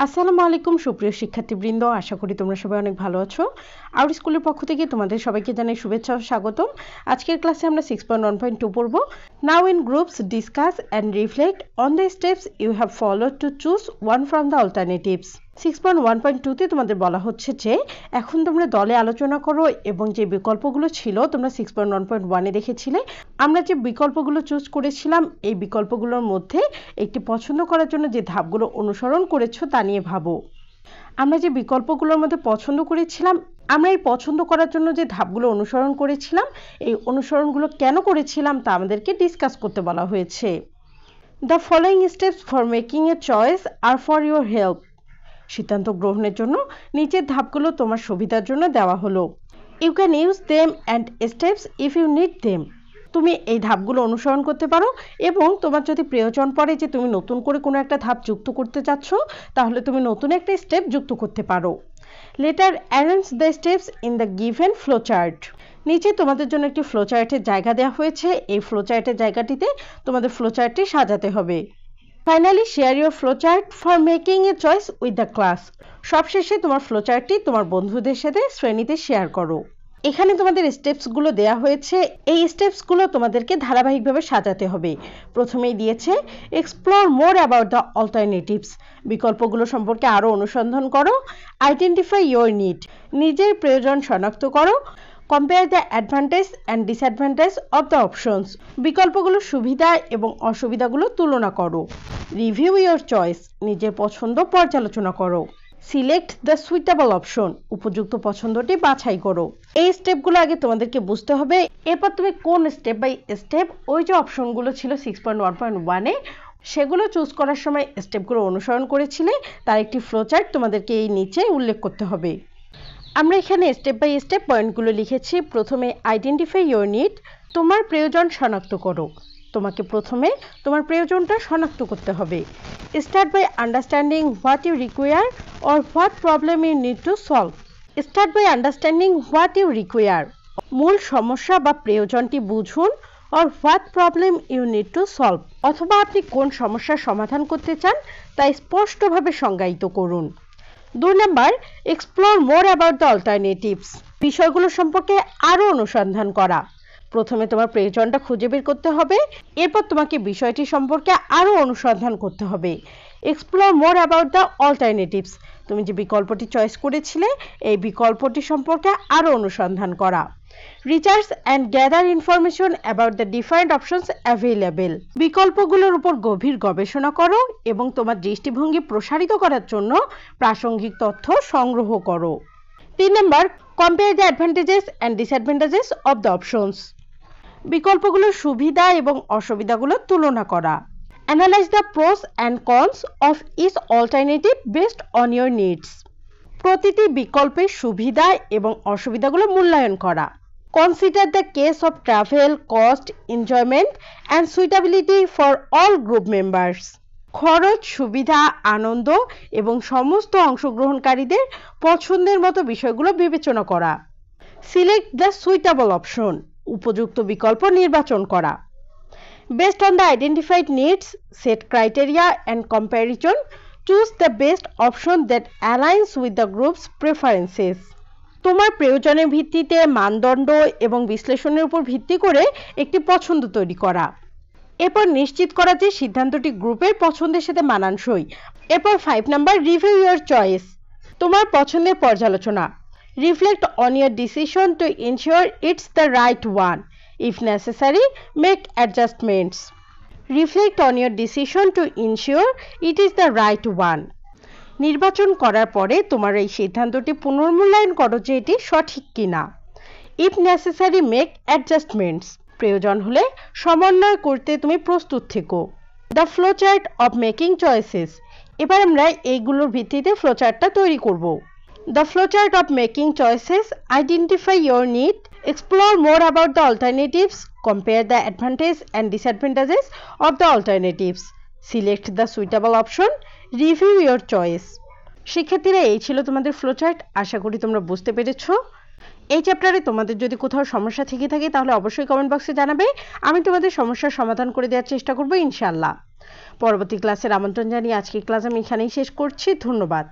আসসালামু আলাইকুম সুপ্রিয় শিক্ষার্থীবৃন্দ, আশা করি তোমরা সবাই অনেক ভালো আছো। আউট স্কুলের পক্ষ থেকে তোমাদের সবাইকে জানাই শুভেচ্ছা ও স্বাগতম। আজকের ক্লাসে আমরা 6.1.2 পড়ব। Now in groups discuss and reflect on the steps you have followed to choose one from the alternatives. 6.1.2 তে তোমাদের বলা হচ্ছে যে এখন তোমরা দলে আলোচনা করো এবং যে বিকল্পগুলো ছিল তোমরা 6.1.1 দেখেছিলে। আমরা যে বিকল্পগুলো চুজ করেছিলাম এই বিকল্পগুলোর মধ্যে একটি পছন্দ করার জন্য যে ধাপগুলো অনুসরণ করেছো তা নিয়ে ভাবো। আমরা যে বিকল্পগুলোর মধ্যে পছন্দ করেছিলাম, আমরা এই পছন্দ করার জন্য যে ধাপগুলো অনুসরণ করেছিলাম এই অনুসরণগুলো কেন করেছিলাম তা আমাদেরকে ডিসকাস করতে বলা হয়েছে। The following steps for making a choice are for your help. সিদ্ধান্ত গ্রহণের জন্য নিচের ধাপগুলো তোমার সুবিধার জন্য দেওয়া হলো। You can use them and steps if you need them. তুমি এই ধাপগুলো অনুসরণ করতে পারো এবং তোমার যদি প্রয়োজন পড়ে যে তুমি নতুন করে কোনো একটা ধাপ যুক্ত করতে চাচ্ছ তাহলে তুমি নতুন একটা স্টেপ যুক্ত করতে পারো। Letter arrange the steps in the given flowchart. নিচে তোমাদের জন্য একটি ফ্লোচার্টের জায়গা দেওয়া হয়েছে। এই ফ্লোচার্টের জায়গাটিতে তোমাদের ফ্লোচার্টটি সাজাতে হবে। Finally share your flowchart for making a choice with the class. সবশেষে তোমার ফ্লোচার্টটি তোমার বন্ধুদের সাথে শ্রেণীতে শেয়ার করো। এখানে তোমাদের স্টেপসগুলো দেয়া হয়েছে। এই স্টেপসগুলো তোমাদেরকে ধারাবাহিকভাবে সাজাতে হবে। প্রথমেই দিয়েছে explore more about the alternatives. বিকল্পগুলো সম্পর্কে আরও অনুসন্ধান করো। Identify your need. নিজের প্রয়োজন শনাক্ত করো। Compare the advantage and disadvantage of the options. বিকল্পগুলোর সুবিধা এবং অসুবিধাগুলো তুলনা করো। Review your choice. নিজের পছন্দ পর্যালোচনা করো। Select the suitable option. উপযুক্ত পছন্দটি বাছাই করো। এই স্টেপগুলো আগে তোমাদেরকে বুঝতে হবে, এরপর তুমি কোন স্টেপ বাই স্টেপ ওই যে অপশনগুলো ছিল 6.1.1 সেগুলো চুজ করার সময় স্টেপগুলো অনুসরণ করেছিলে তার একটি ফ্লোচার্ট তোমাদেরকে এই নিচে উল্লেখ করতে হবে। আমরা এখানে স্টেপ বাই স্টেপ পয়েন্টগুলো লিখেছি। প্রথমে আইডেন্টিফাই ইয়োর নিড। তোমার প্রয়োজন শনাক্ত করো। তোমাকে প্রথমে তোমার প্রয়োজনটা শনাক্ত করতে হবে। Start by understanding what you require or what problem you need to solve. Start by understanding what you require. মূল সমস্যা বা প্রয়োজনটি বুঝুন। Or what problem you need to solve. অথবা আপনি কোন সমস্যার সমাধান করতে চান তা স্পষ্টভাবে সংজ্ঞায়িত করুন। 2 number, explore more about the alternatives. বিষয়গুলো সম্পর্কে আরও অনুসন্ধান করা। প্রথমে তোমার প্রয়োজনটা খুঁজে বের করতে হবে, এরপর তোমাকে বিষয়টি সম্পর্কে আরও অনুসন্ধান করতে হবে। Explore more about the alternatives. তুমি যে বিকল্পটি চয়েস করেছিলে এই বিকল্পটি সম্পর্কে আরও অনুসন্ধান করা। Research and gather information about the different options available. বিকল্পগুলোর উপর গভীর গবেষণা করো এবং তোমার দৃষ্টিভঙ্গি প্রসারিত করার জন্য প্রাসঙ্গিক তথ্য সংগ্রহ করো। 3 number, compare the advantages and disadvantages of the options. বিকল্পগুলোর সুবিধা এবং অসুবিধাগুলো তুলনা করা। Analyse the pros and cons of each alternative based on your needs. প্রতিটি বিকল্পের সুবিধা এবং অসুবিধাগুলো মূল্যায়ন করা। Consider the case of travel, cost, enjoyment and suitability for all group members. খরচ, সুবিধা, আনন্দ এবং সমস্ত অংশগ্রহণকারীদের পছন্দের মতো বিষয়গুলো বিবেচনা করা। Select the suitable option. উপযুক্ত বিকল্প নির্বাচন করা। Based on the identified needs, set criteria and comparison. Choose the best option that aligns with the groups preferences. তোমার প্রয়োজনের ভিত্তিতে মানদণ্ড এবং বিশ্লেষণের উপর ভিত্তি করে একটি পছন্দ তৈরি করা। এরপর নিশ্চিত করা যে সিদ্ধান্তটি গ্রুপের পছন্দের সাথে মানানসই। এরপর 5 নাম্বার, রিভিউ ইয়োর চয়েস। তোমার পছন্দের পর্যালোচনা। Reflect on your decision to ensure it's the right one. If necessary make অ্যাডজাস্টমেন্টস। Reflect on your decision to ensure it is the right one. নির্বাচন করার পরে তোমার এই সিদ্ধান্তটি পুনর্মূল্যায়ন করো যে এটি সঠিক কিনা। If necessary make অ্যাডজাস্টমেন্টস। প্রয়োজন হলে সমন্বয় করতে তুমি প্রস্তুত থেকো। The flowchart of making choices. এবার আমরা এইগুলোর ভিত্তিতে ফ্লোচার্টটা তৈরি করব। The flowchart of making choices. Identify your need. Explore more about the alternatives. Compare the advantage and disadvantages of the alternatives. Select the suitable option. Review your choice. শিক্ষার্থীরা, এই ছিল তোমাদের ফ্লোচার্ট। আশা করি তোমরা বুঝতে পেরেছো। এই চ্যাপ্টারে তোমাদের যদি কোথাও সমস্যা থেকে থাকে তাহলে অবশ্যই কমেন্ট বক্সে জানাবে, আমি তোমাদের সমস্যার সমাধান করে দেওয়ার চেষ্টা করব ইনশাআল্লাহ। পরবর্তী ক্লাসের আমন্ত্রণ জানিয়ে আজকের ক্লাস আমি এখানেই শেষ করছি। ধন্যবাদ।